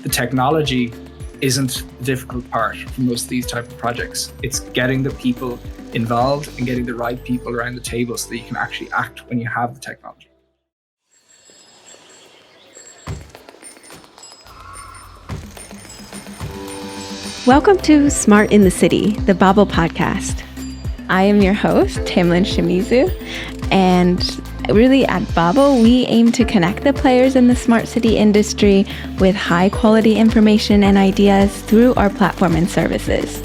the technology isn't the difficult part for most of these type of projects. It's getting the people involved and getting the right people around the table so that you can actually act when you have the technology. Welcome to Smart in the City, the Babel podcast. I am your host, Tamlin Shimizu, and really at Babel, we aim to connect the players in the smart city industry with high quality information and ideas through our platform and services.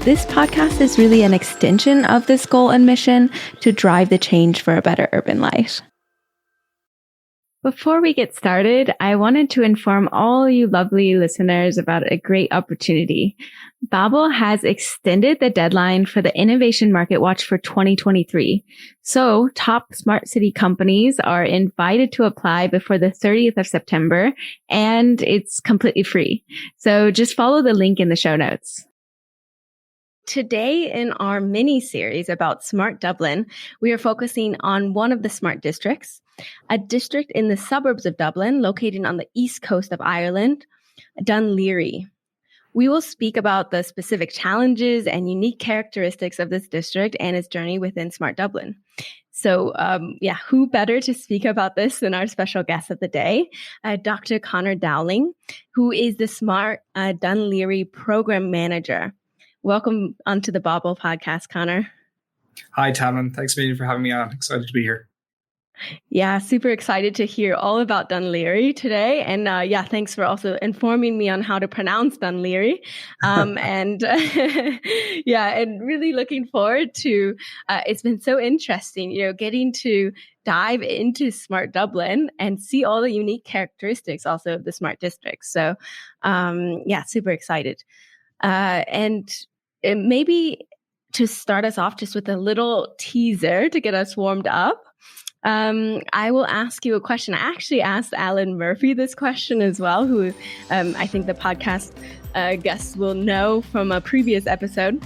This podcast is really an extension of this goal and mission to drive the change for a better urban life. Before we get started, I wanted to inform all you lovely listeners about a great opportunity. Babel has extended the deadline for the Innovation Market Watch for 2023. So top smart city companies are invited to apply before the 30th of September, and it's completely free. So just follow the link in the show notes. Today in our mini-series about Smart Dublin, we are focusing on one of the smart districts, a district in the suburbs of Dublin located on the east coast of Ireland, Dún Laoghaire. We will speak about the specific challenges and unique characteristics of this district and its journey within Smart Dublin. So, who better to speak about this than our special guest of the day, Dr. Conor Dowling, who is the Smart Dún Laoghaire Program Manager. Welcome onto the Babel podcast, Conor. Hi, Tamlin. Thanks a million for having me on. Excited to be here. Yeah, super excited to hear all about Dún Laoghaire today. And thanks for also informing me on how to pronounce Dún Laoghaire. And really looking forward to, it's been so interesting, getting to dive into Smart Dublin and see all the unique characteristics also of the smart district. So, super excited. And maybe to start us off just with a little teaser to get us warmed up, I will ask you a question. I actually asked Alan Murphy this question as well, who I think the podcast guests will know from a previous episode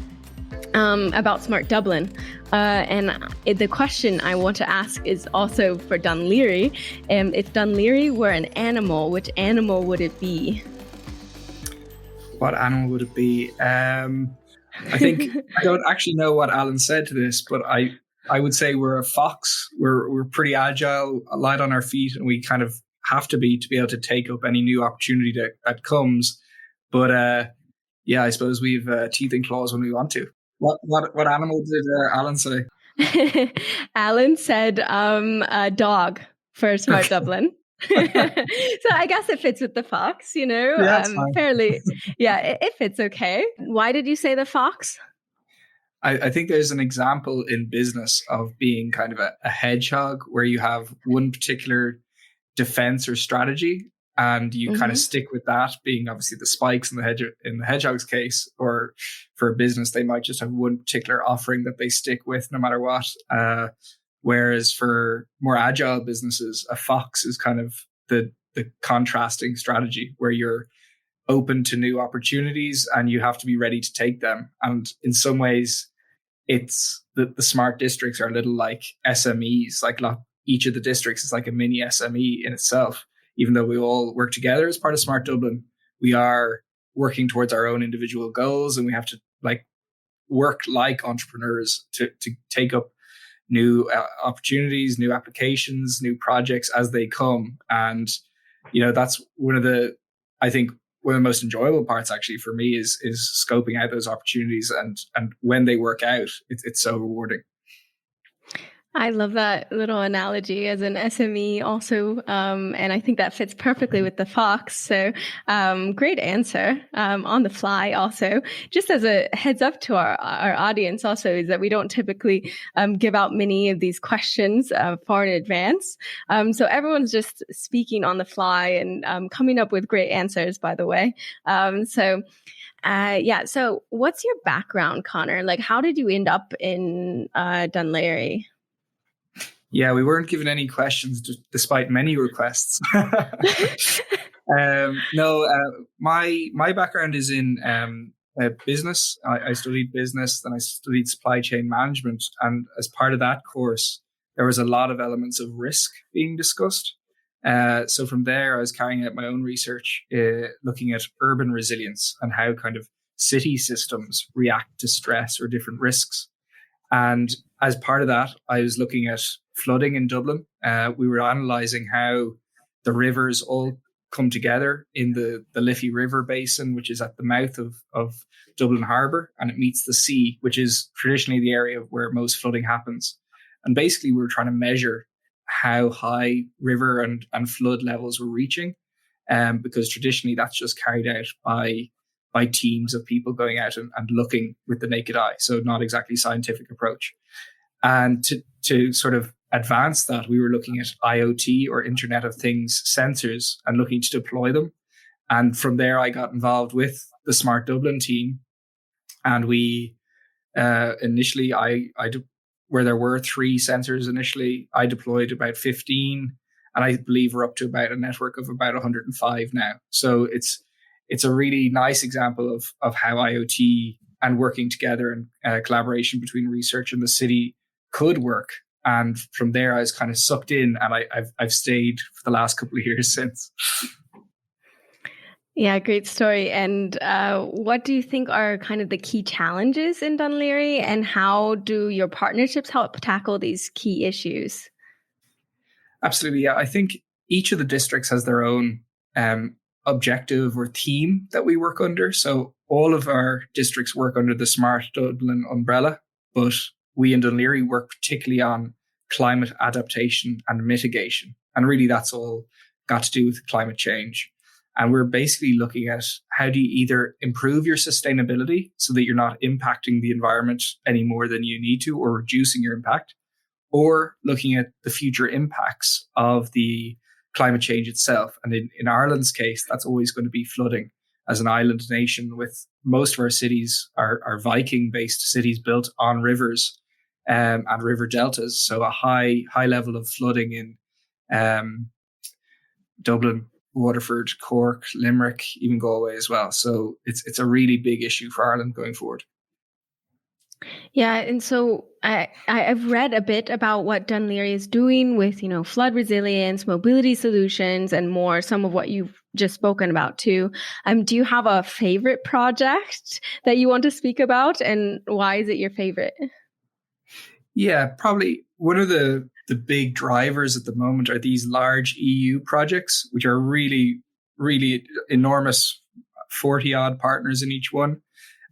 about Smart Dublin. And the question I want to ask is also for Dún Laoghaire. If Dún Laoghaire were an animal, which animal would it be? What animal would it be? I think I don't actually know what Alan said to this, but I would say we're a fox. We're pretty agile, light on our feet, and we kind of have to be able to take up any new opportunity that comes. But I suppose we've teeth and claws when we want to. What animal did Alan say? Alan said a dog for Smart Dublin. So I guess it fits with the fox, fairly. Yeah, it fits okay. Why did you say the fox? I think there's an example in business of being kind of a hedgehog where you have one particular defense or strategy and you kind of stick with that, being obviously the spikes in the hedgehog's case, or for a business, they might just have one particular offering that they stick with no matter what. Whereas for more agile businesses, a fox is kind of the contrasting strategy where you're open to new opportunities and you have to be ready to take them. And in some ways, it's the smart districts are a little like SMEs. Like each of the districts is like a mini SME in itself. Even though we all work together as part of Smart Dublin, we are working towards our own individual goals, and we have to work like entrepreneurs to take up new opportunities, new applications, new projects as they come. And that's one of the most enjoyable parts actually for me is scoping out those opportunities, and when they work out, it's so rewarding. I love that little analogy as an SME also. And I think that fits perfectly with the fox. So, great answer, on the fly also. Just as a heads up to our audience also is that we don't typically, give out many of these questions, far in advance. So everyone's just speaking on the fly and, coming up with great answers, by the way. So what's your background, Conor? Like, how did you end up in, Dún Laoghaire? Yeah, we weren't given any questions despite many requests. My background is in business. I studied business, then I studied supply chain management. And as part of that course, there was a lot of elements of risk being discussed. So from there, I was carrying out my own research, looking at urban resilience and how kind of city systems react to stress or different risks. And as part of that, I was looking at flooding in Dublin. We were analysing how the rivers all come together in the Liffey River Basin, which is at the mouth of Dublin Harbour, and it meets the sea, which is traditionally the area where most flooding happens. And basically, we were trying to measure how high river and flood levels were reaching, because traditionally that's just carried out by teams of people going out and looking with the naked eye. So not exactly scientific approach. And to sort of advance that, we were looking at IoT or Internet of Things sensors and looking to deploy them. And from there, I got involved with the Smart Dublin team. And we initially, where there were 3 sensors initially, I deployed about 15. And I believe we're up to about a network of about 105 now. So it's a really nice example of how IoT and working together and collaboration between research and the city could work. And from there, I was kind of sucked in, and I've stayed for the last couple of years since. Yeah, great story. And what do you think are kind of the key challenges in Dún Laoghaire, and how do your partnerships help tackle these key issues? Absolutely, yeah. I think each of the districts has their own objective or theme that we work under. So all of our districts work under the Smart Dublin umbrella, but we in Dún Laoghaire work particularly on climate adaptation and mitigation. And really that's all got to do with climate change. And we're basically looking at how do you either improve your sustainability so that you're not impacting the environment any more than you need to, or reducing your impact, or looking at the future impacts of the climate change itself. And in Ireland's case, that's always going to be flooding. As an island nation, with most of our cities are Viking-based cities built on rivers and river deltas. So a high level of flooding in Dublin, Waterford, Cork, Limerick, even Galway as well. So it's a really big issue for Ireland going forward. Yeah, and so I've read a bit about what Dún Laoghaire is doing with, flood resilience, mobility solutions, and more. Some of what you've just spoken about too. Do you have a favorite project that you want to speak about, and why is it your favorite? Yeah, probably one of the big drivers at the moment are these large EU projects, which are really, really enormous, 40 odd partners in each one.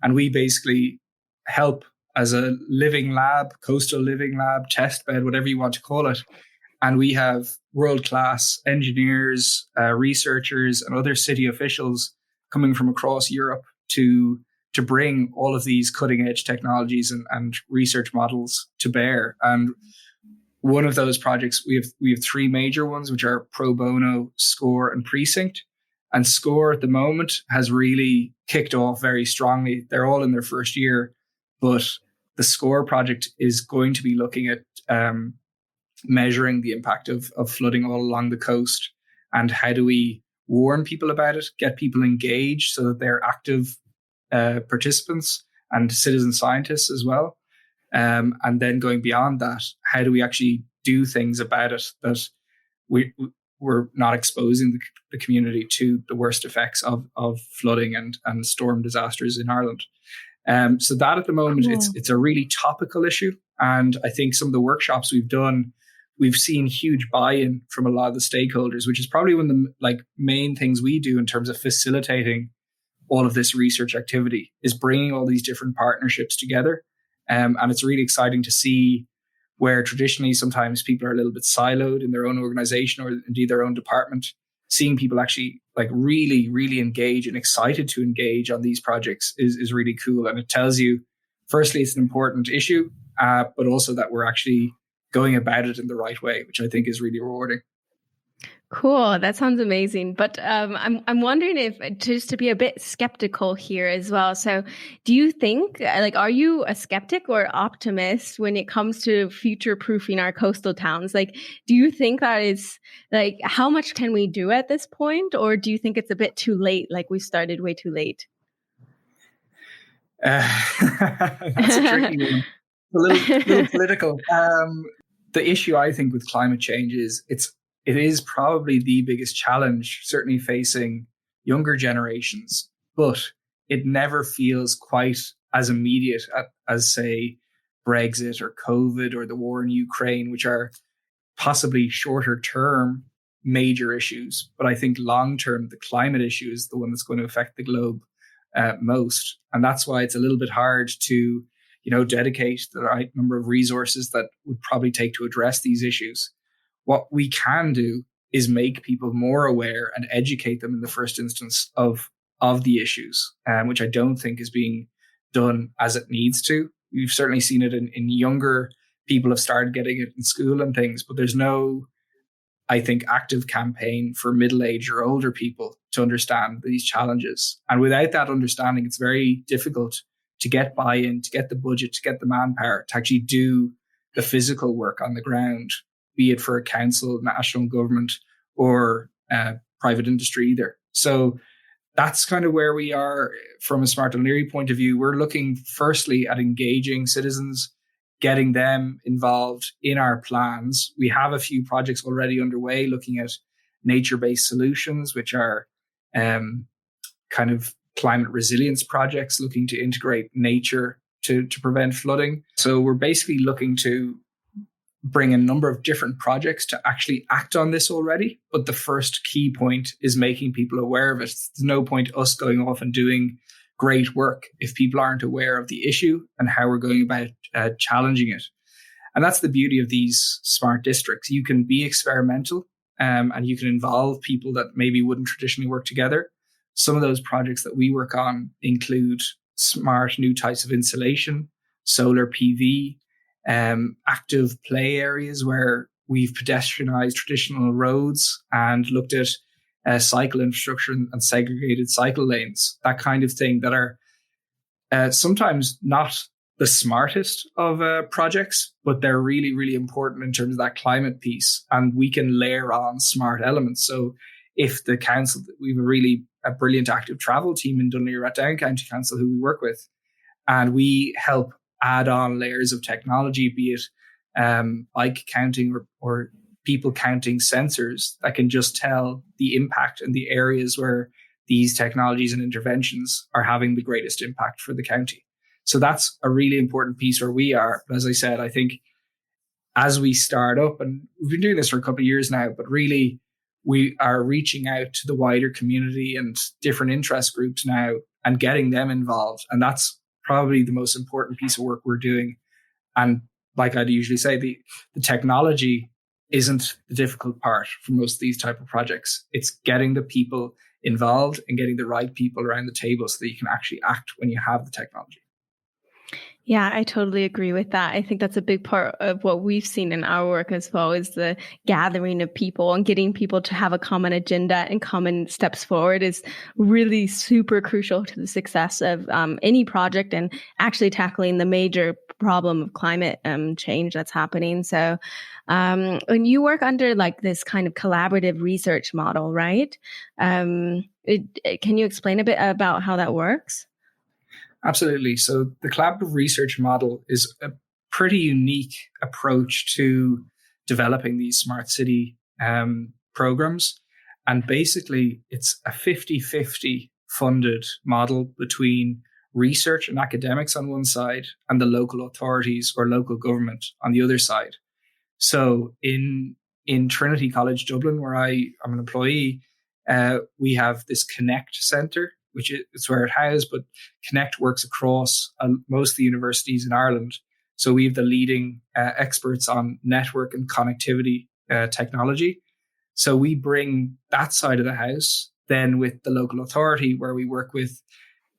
And we basically help as a living lab, coastal living lab, test bed, whatever you want to call it. And we have world-class engineers, researchers, and other city officials coming from across Europe to bring all of these cutting-edge technologies and research models to bear. And one of those projects, we have 3 major ones, which are Pro Bono, Score, and Precinct. And Score at the moment has really kicked off very strongly. They're all in their first year, but the Score project is going to be looking at measuring the impact of flooding all along the coast, and how do we warn people about it, get people engaged so that they're active participants and citizen scientists as well. And then going beyond that, how do we actually do things about it that we're not exposing the community to the worst effects of flooding and storm disasters in Ireland. So that at the moment, it's a really topical issue. And I think some of the workshops we've done, we've seen huge buy-in from a lot of the stakeholders, which is probably one of the main things we do in terms of facilitating all of this research activity, is bringing all these different partnerships together. And it's really exciting to see where traditionally sometimes people are a little bit siloed in their own organization or indeed their own department, seeing people actually really, really engage and excited to engage on these projects is really cool. And it tells you, firstly, it's an important issue, but also that we're actually going about it in the right way, which I think is really rewarding. Cool. That sounds amazing. But I'm wondering if, just to be a bit skeptical here as well. So do you think, are you a skeptic or optimist when it comes to future proofing our coastal towns? Do you think that is how much can we do at this point? Or do you think it's a bit too late? We started way too late? That's a tricky one. A little political. The issue, I think, with climate change is it is probably the biggest challenge, certainly facing younger generations, but it never feels quite as immediate as, say, Brexit or COVID or the war in Ukraine, which are possibly shorter term major issues. But I think long term, the climate issue is the one that's going to affect the globe most. And that's why it's a little bit hard to, dedicate the right number of resources that would probably take to address these issues. What we can do is make people more aware and educate them in the first instance of the issues, which I don't think is being done as it needs to. We've certainly seen it in younger people have started getting it in school and things, but there's no, I think, active campaign for middle-aged or older people to understand these challenges. And without that understanding, it's very difficult to get buy-in, to get the budget, to get the manpower, to actually do the physical work on the ground, be it for a council, national government, or private industry either. So that's kind of where we are from a Smart Dún Laoghaire point of view. We're looking firstly at engaging citizens, getting them involved in our plans. We have a few projects already underway looking at nature-based solutions, which are kind of climate resilience projects looking to integrate nature to prevent flooding. So we're basically looking to bring a number of different projects to actually act on this already. But the first key point is making people aware of it. There's no point us going off and doing great work if people aren't aware of the issue and how we're going about challenging it. And that's the beauty of these smart districts. You can be experimental and you can involve people that maybe wouldn't traditionally work together. Some of those projects that we work on include smart new types of insulation, solar PV, active play areas where we've pedestrianized traditional roads and looked at cycle infrastructure and segregated cycle lanes, that kind of thing, that are sometimes not the smartest of projects, but they're really, really important in terms of that climate piece. And we can layer on smart elements. So if the council, we have a brilliant active travel team in Dún Laoghaire at Down County Council who we work with, and we help add on layers of technology, be it bike counting or people counting sensors that can just tell the impact in the areas where these technologies and interventions are having the greatest impact for the county. So that's a really important piece where we are. But as I said, I think as we start up, and we've been doing this for a couple of years now, but really we are reaching out to the wider community and different interest groups now and getting them involved. And that's probably the most important piece of work we're doing. And like I'd usually say, the technology isn't the difficult part for most of these type of projects. It's getting the people involved and getting the right people around the table so that you can actually act when you have the technology. Yeah, I totally agree with that. I think that's a big part of what we've seen in our work as well, is the gathering of people and getting people to have a common agenda and common steps forward is really super crucial to the success of any project and actually tackling the major problem of climate change that's happening. So when you work under like this kind of collaborative research model, right? Can you explain a bit about how that works? Absolutely. So the collaborative research model is a pretty unique approach to developing these smart city programs. And basically, it's a 50-50 funded model between research and academics on one side and the local authorities or local government on the other side. So in Trinity College Dublin, where I'm an employee, we have this Connect Centre, which is where it housed, but Connect works across most of the universities in Ireland. So we have the leading experts on network and connectivity technology. So we bring that side of the house then with the local authority, where we work with,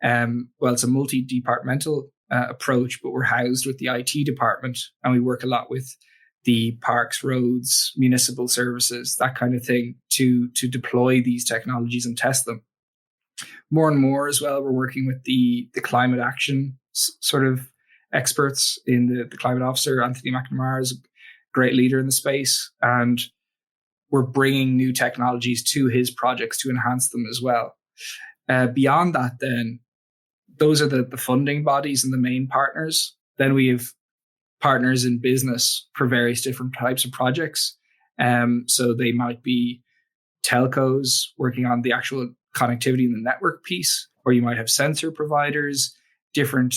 it's a multi-departmental approach, but we're housed with the IT department, and we work a lot with the parks, roads, municipal services, that kind of thing, to deploy these technologies and test them. More and more as well, we're working with the climate action sort of experts in the climate officer. Anthony McNamara is a great leader in the space, and we're bringing new technologies to his projects to enhance them as well. Beyond that, then, those are the funding bodies and the main partners. Then we have partners in business for various different types of projects. So they might be telcos working on the actual connectivity in the network piece, or you might have sensor providers, different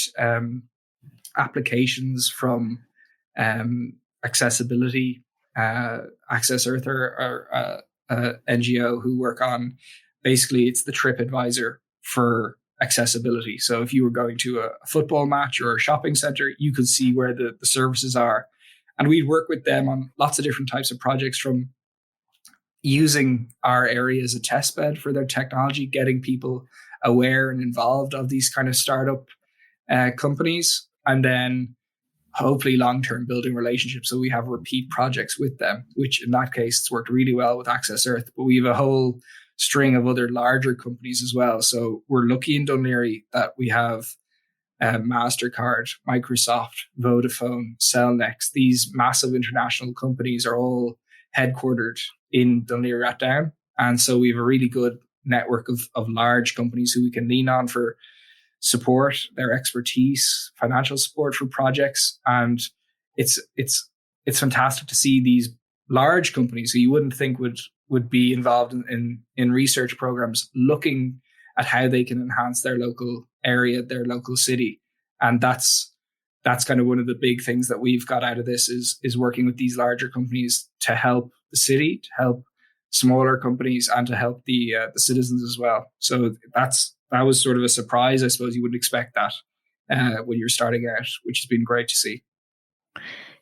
applications from accessibility, Access Earth or NGO who work on, basically it's the trip advisor for accessibility. So if you were going to a football match or a shopping center, you could see where the services are. And we'd work with them on lots of different types of projects, from using our area as a test bed for their technology, getting people aware and involved of these kind of startup companies, and then hopefully long-term building relationships. So we have repeat projects with them, which in that case, it's worked really well with Access Earth, but we have a whole string of other larger companies as well. So we're lucky in Dún Laoghaire that we have MasterCard, Microsoft, Vodafone, Cellnex. These massive international companies are all headquartered in Dún Laoghaire Down. And so we have a really good network of large companies who we can lean on for support, their expertise, financial support for projects. And it's fantastic to see these large companies who you wouldn't think would be involved in research programs looking at how they can enhance their local area, their local city. And that's kind of one of the big things that we've got out of this is working with these larger companies to help the city, to help smaller companies, and to help the citizens as well. So that was sort of a surprise. I suppose you wouldn't expect that when you're starting out, which has been great to see.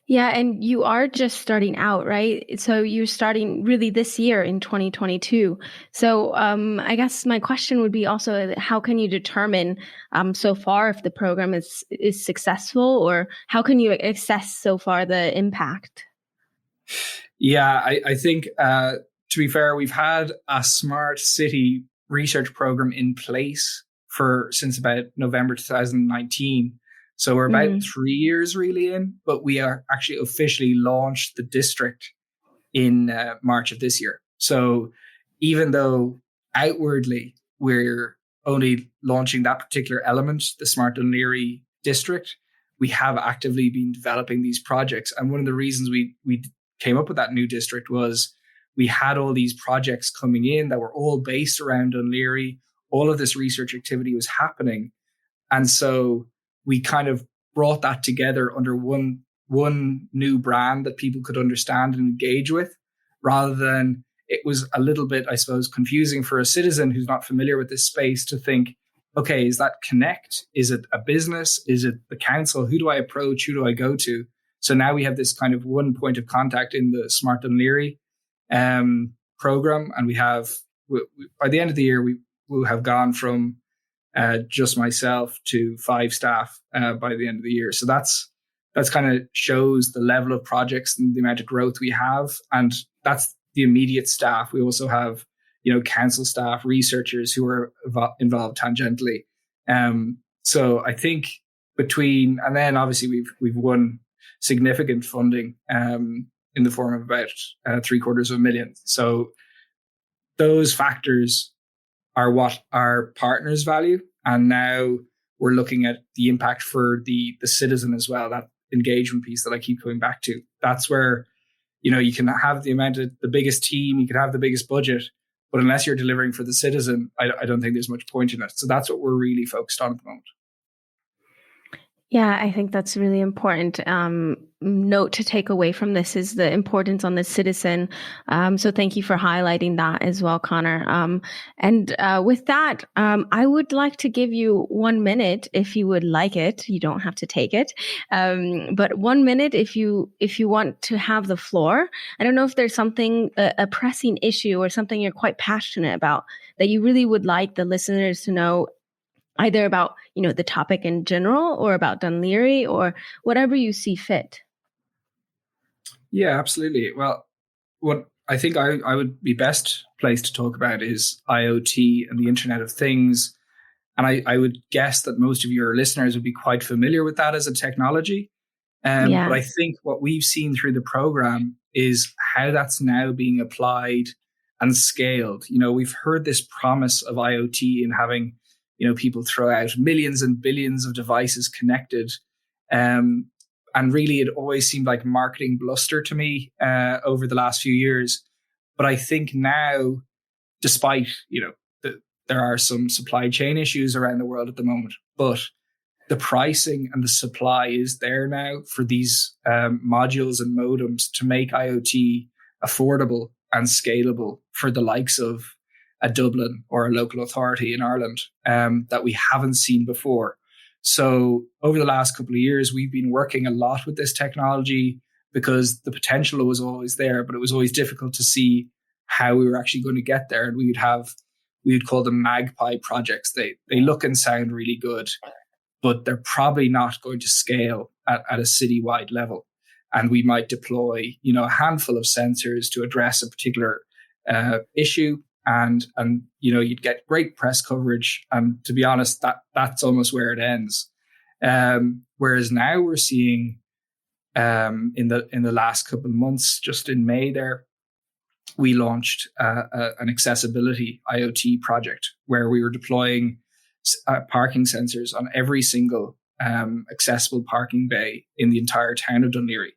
Yeah, and you are just starting out, right? So you're starting really this year in 2022. So I guess my question would be also, how can you determine so far if the program is successful, or how can you assess so far the impact? Yeah, I think to be fair, we've had a smart city research program in place since about November 2019. So we're about 3 years really in, but we are actually officially launched the district in March of this year. So even though outwardly we're only launching that particular element, the Smart Dún Laoghaire district, we have actively been developing these projects. And one of the reasons we came up with that new district was we had all these projects coming in that were all based around Dún Laoghaire. All of this research activity was happening. And so we kind of brought that together under one new brand that people could understand and engage with, rather than it was a little bit, I suppose, confusing for a citizen who's not familiar with this space to think, okay, is that Connect? Is it a business? Is it the council? Who do I approach? Who do I go to? So now we have this kind of one point of contact in the Smart Dún Laoghaire program. And we have, by the end of the year, we will have gone from just myself to 5 staff by the end of the year. So that's kind of shows the level of projects and the amount of growth we have. And that's the immediate staff. We also have, council staff, researchers who are involved tangentially. So I think and then obviously we've won significant funding in the form of about $750,000. So those factors are what our partners value. And now we're looking at the impact for the citizen as well, that engagement piece that I keep coming back to. That's where, you can have the biggest team, you can have the biggest budget, but unless you're delivering for the citizen, I don't think there's much point in it. So that's what we're really focused on at the moment. Yeah, I think that's really important. Note to take away from this is the importance on the citizen. So thank you for highlighting that as well, Conor. And with that, I would like to give you 1 minute if you would like it. You don't have to take it, but 1 minute if you want to have the floor. I don't know if there's something, a pressing issue or something you're quite passionate about that you really would like the listeners to know, either about, the topic in general or about Dún Laoghaire or whatever you see fit. Yeah, absolutely. Well, what I think I would be best placed to talk about is IoT and the Internet of Things. And I would guess that most of your listeners would be quite familiar with that as a technology. But I think what we've seen through the program is how that's now being applied and scaled. We've heard this promise of IoT and having people throw out millions and billions of devices connected. And And really, it always seemed like marketing bluster to me over the last few years. But I think now, despite, there are some supply chain issues around the world at the moment, but the pricing and the supply is there now for these modules and modems to make IoT affordable and scalable for the likes of a Dublin or a local authority in Ireland that we haven't seen before. So over the last couple of years, we've been working a lot with this technology because the potential was always there, but it was always difficult to see how we were actually going to get there. And we would call them magpie projects. They look and sound really good, but they're probably not going to scale at a citywide level. And we might deploy, a handful of sensors to address a particular issue. And you'd get great press coverage. And to be honest, that's almost where it ends. Whereas now we're seeing in the last couple of months, just in May there, we launched an accessibility IoT project where we were deploying parking sensors on every single accessible parking bay in the entire town of Dún Laoghaire.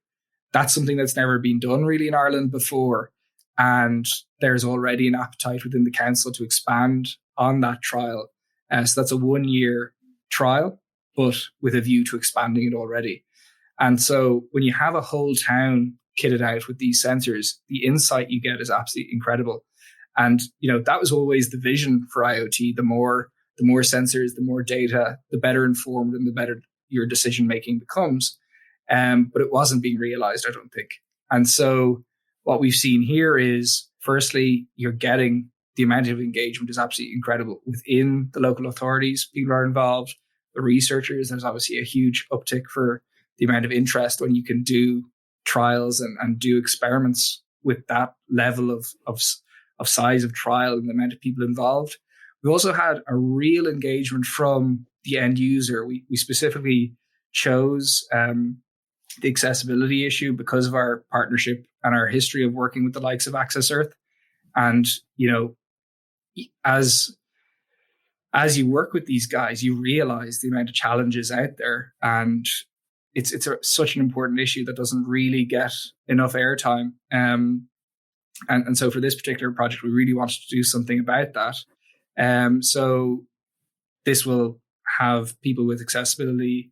That's something that's never been done really in Ireland before. And there's already an appetite within the council to expand on that trial. So that's a 1-year trial, but with a view to expanding it already. And so when you have a whole town kitted out with these sensors, the insight you get is absolutely incredible. And, that was always the vision for IoT. The more sensors, the more data, the better informed and the better your decision making becomes. But it wasn't being realized, I don't think. And so what we've seen here is, firstly, you're getting the amount of engagement is absolutely incredible within the local authorities. People are involved, the researchers. There's obviously a huge uptick for the amount of interest when you can do trials and do experiments with that level of size of trial and the amount of people involved. We also had a real engagement from the end user. We specifically chose the accessibility issue because of our partnership and our history of working with the likes of Access Earth. And, as you work with these guys, you realize the amount of challenges out there. And it's such an important issue that doesn't really get enough airtime. And so for this particular project, we really wanted to do something about that. So this will have people with accessibility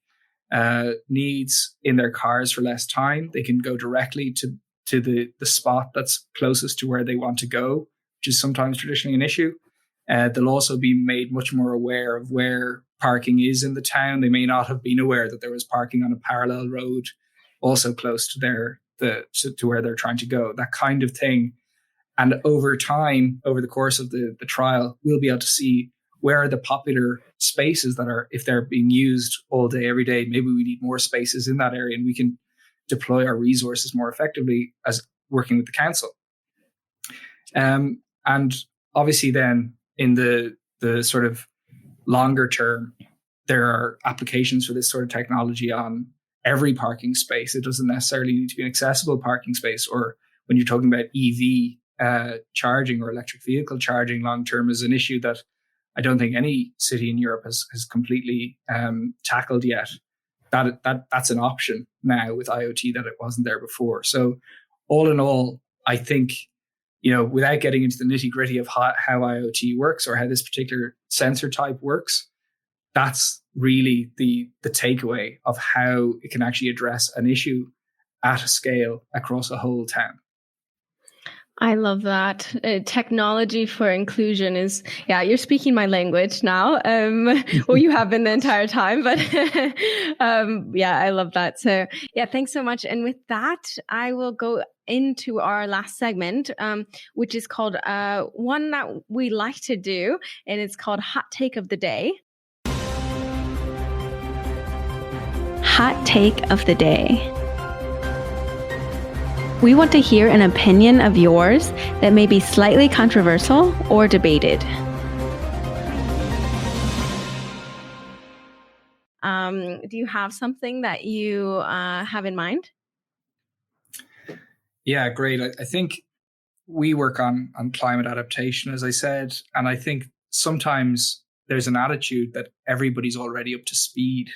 needs in their cars for less time. They can go directly to the spot that's closest to where they want to go, which is sometimes traditionally an issue. They'll also be made much more aware of where parking is in the town. They may not have been aware that there was parking on a parallel road also close to to where they're trying to go, that kind of thing. And over time, over the course of the trial, we'll be able to see where are the popular spaces that are, if they're being used all day, every day, maybe we need more spaces in that area and we can deploy our resources more effectively as working with the council. And obviously then in the sort of longer term, there are applications for this sort of technology on every parking space. It doesn't necessarily need to be an accessible parking space, or when you're talking about EV charging or electric vehicle charging long term is an issue that I don't think any city in Europe has completely tackled yet. That's an option now with IoT that it wasn't there before. So all in all, I think, without getting into the nitty gritty of how IoT works or how this particular sensor type works, that's really the takeaway of how it can actually address an issue at a scale across a whole town. I love that. Technology for inclusion is, you're speaking my language now. Well, you have been the entire time, but I love that. So thanks so much. And with that, I will go into our last segment, which is called one that we like to do, and it's called Hot Take of the Day. Hot Take of the Day. We want to hear an opinion of yours that may be slightly controversial or debated. Do you have something that you have in mind? Yeah, great. I think we work on climate adaptation, as I said, and I think sometimes there's an attitude that everybody's already up to speed,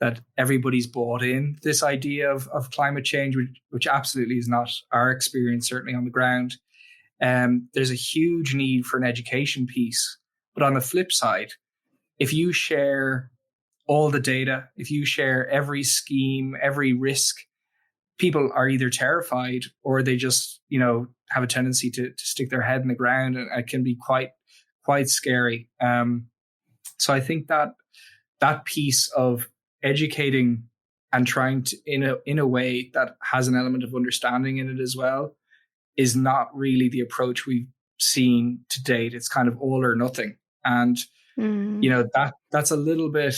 that everybody's bought in this idea of climate change, which absolutely is not our experience, certainly on the ground. There's a huge need for an education piece. But on the flip side, if you share all the data, if you share every scheme, every risk, people are either terrified or they just, have a tendency to stick their head in the ground, and it can be quite scary. So I think that piece of educating and trying to, in a way that has an element of understanding in it as well, is not really the approach we've seen to date. It's kind of all or nothing. And, that's a little bit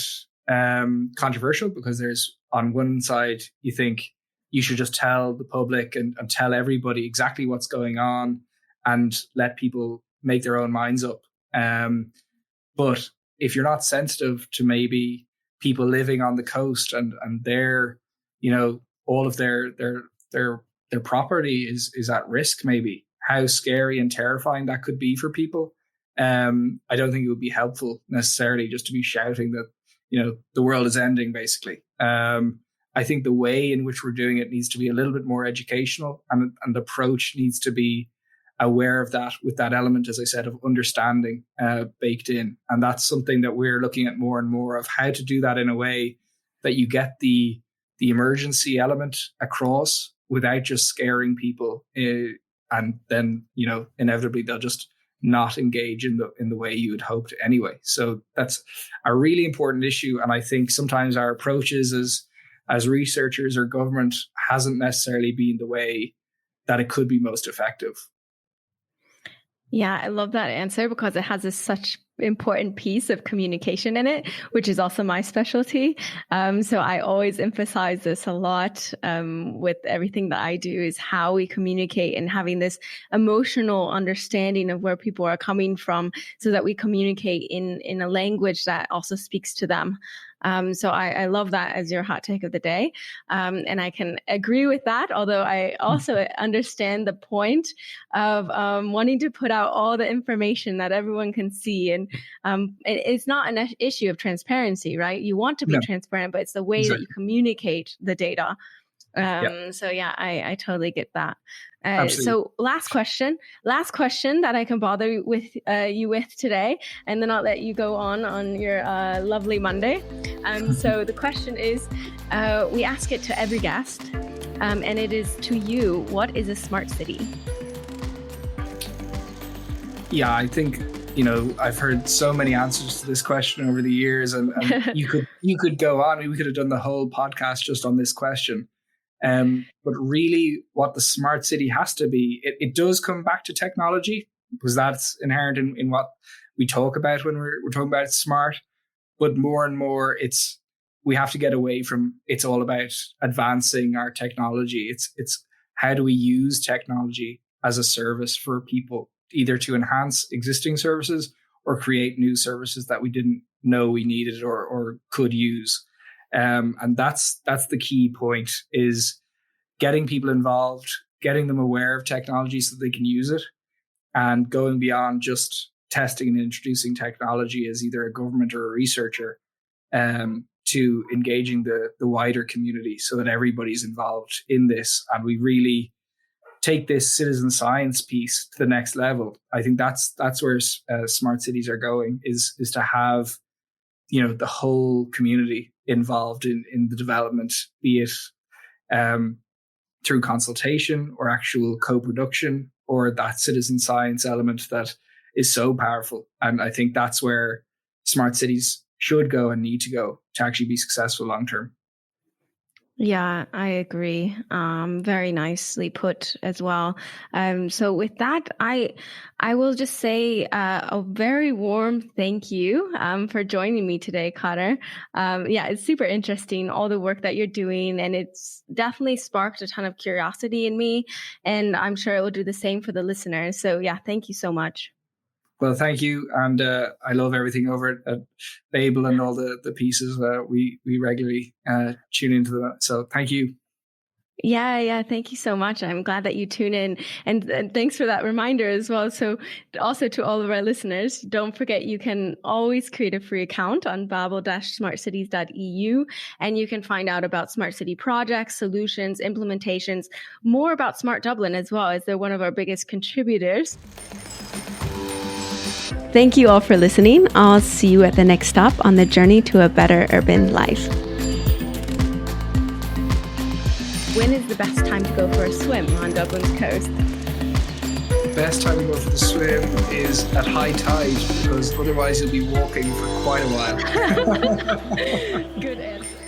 controversial, because there's, on one side, you think you should just tell the public and tell everybody exactly what's going on and let people make their own minds up. But if you're not sensitive to maybe people living on the coast and their, all of their property is at risk, maybe how scary and terrifying that could be for people. I don't think it would be helpful necessarily just to be shouting that, the world is ending, basically. I think the way in which we're doing it needs to be a little bit more educational, and the approach needs to be aware of that, with that element, as I said, of understanding baked in. And that's something that we're looking at more and more, of how to do that in a way that you get the emergency element across without just scaring people. And then, inevitably they'll just not engage in the way you had hoped anyway. So that's a really important issue. And I think sometimes our approaches as researchers or government hasn't necessarily been the way that it could be most effective. Yeah, I love that answer, because it has such important piece of communication in it, which is also my specialty. So I always emphasize this a lot with everything that I do, is how we communicate and having this emotional understanding of where people are coming from, so that we communicate in a language that also speaks to them. So I love that as your hot take of the day. And I can agree with that, although I also understand the point of wanting to put out all the information that everyone can see. And it's not an issue of transparency, right? You want to be transparent, but it's the way that you communicate the data. So yeah, I totally get that. So last question that I can bother with you with today, and then I'll let you go on your lovely Monday. So the question is, we ask it to every guest, and it is to you: what is a smart city? Yeah, I think, I've heard so many answers to this question over the years, and you could go on. We could have done the whole podcast just on this question. But really, what the smart city has to be, it does come back to technology, because that's inherent in what we talk about when we're talking about smart. But more and more, we have to get away from, it's all about advancing our technology. It's how do we use technology as a service for people, either to enhance existing services or create new services that we didn't know we needed or could use. And that's the key point, is getting people involved, getting them aware of technology so they can use it, and going beyond just testing and introducing technology as either a government or a researcher, to engaging the wider community so that everybody's involved in this. And we really take this citizen science piece to the next level. I think that's where smart cities are going, is to have, the whole community involved in the development, be it through consultation or actual co-production, or that citizen science element that is so powerful. And I think that's where smart cities should go and need to go to actually be successful long term. Yeah, I agree. Very nicely put as well. So with that, I will just say a very warm thank you for joining me today, Conor. Yeah, it's super interesting, all the work that you're doing, and it's definitely sparked a ton of curiosity in me, and I'm sure it will do the same for the listeners. So yeah, thank you so much. Well, thank you. And I love everything over at Babel and all the pieces that we regularly tune into. So thank you. Yeah. Thank you so much. I'm glad that you tune in. And thanks for that reminder as well. So also to all of our listeners, don't forget you can always create a free account on babel-smartcities.eu, and you can find out about smart city projects, solutions, implementations, more about Smart Dublin as well, as they're one of our biggest contributors. Thank you all for listening. I'll see you at the next stop on the journey to a better urban life. When is the best time to go for a swim on Dublin's coast? The best time to go for the swim is at high tide, because otherwise you'll be walking for quite a while. Good answer.